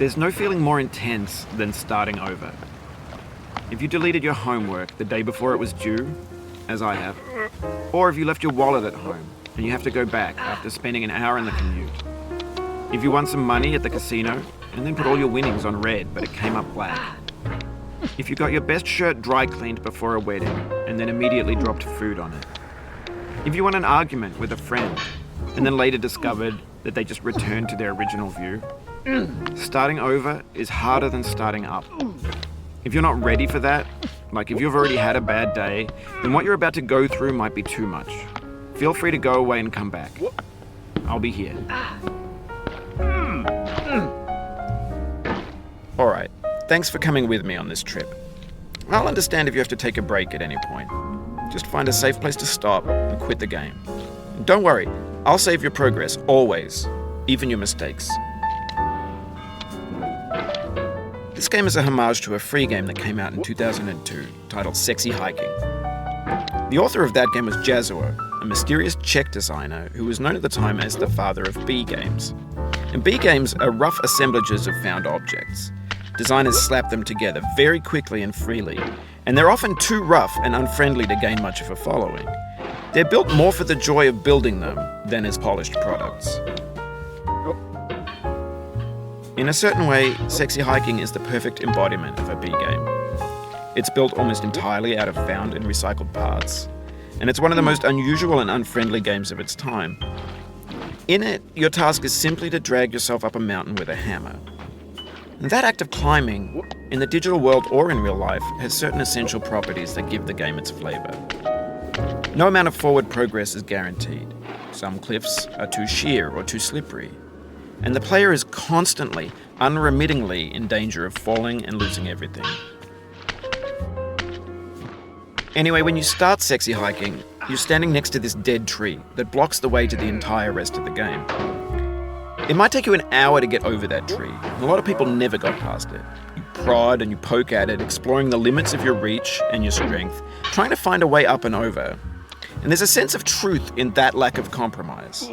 There's no feeling more intense than starting over. If you deleted your homework the day before it was due, as I have, or if you left your wallet at home and you have to go back after spending an hour in the commute. If you won some money at the casino and then put all your winnings on red but it came up black. If you got your best shirt dry cleaned before a wedding and then immediately dropped food on it. If you won an argument with a friend and then later discovered that they just returned to their original view. Starting over is harder than starting up. If you're not ready for that, like if you've already had a bad day, then what you're about to go through might be too much. Feel free to go away and come back. I'll be here. Alright, thanks for coming with me on this trip. I'll understand if you have to take a break at any point. Just find a safe place to stop and quit the game. And don't worry, I'll save your progress, always, even your mistakes. This game is a homage to a free game that came out in 2002, titled Sexy Hiking. The author of that game was Jazuo, a mysterious Czech designer who was known at the time as the father of B games. And B games are rough assemblages of found objects. Designers slap them together very quickly and freely, and they're often too rough and unfriendly to gain much of a following. They're built more for the joy of building them than as polished products. In a certain way, Sexy Hiking is the perfect embodiment of a B game. It's built almost entirely out of found and recycled parts, and it's one of the most unusual and unfriendly games of its time. In it, your task is simply to drag yourself up a mountain with a hammer. And that act of climbing, in the digital world or in real life, has certain essential properties that give the game its flavor. No amount of forward progress is guaranteed. Some cliffs are too sheer or too slippery. And the player is constantly, unremittingly in danger of falling and losing everything. Anyway, when you start Sexy Hiking, you're standing next to this dead tree that blocks the way to the entire rest of the game. It might take you an hour to get over that tree, and a lot of people never got past it. You prod and you poke at it, exploring the limits of your reach and your strength, trying to find a way up and over. And there's a sense of truth in that lack of compromise.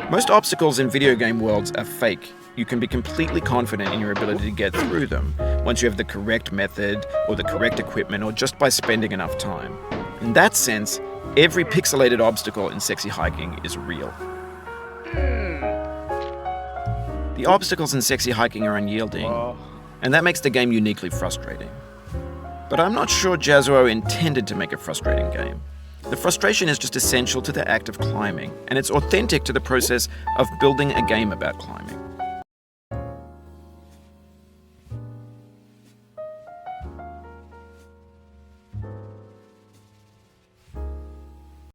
Most obstacles in video game worlds are fake. You can be completely confident in your ability to get through them once you have the correct method or the correct equipment or just by spending enough time. In that sense, every pixelated obstacle in Sexy Hiking is real. The obstacles in Sexy Hiking are unyielding, and that makes the game uniquely frustrating. But I'm not sure Jazuo intended to make a frustrating game. The frustration is just essential to the act of climbing, and it's authentic to the process of building a game about climbing.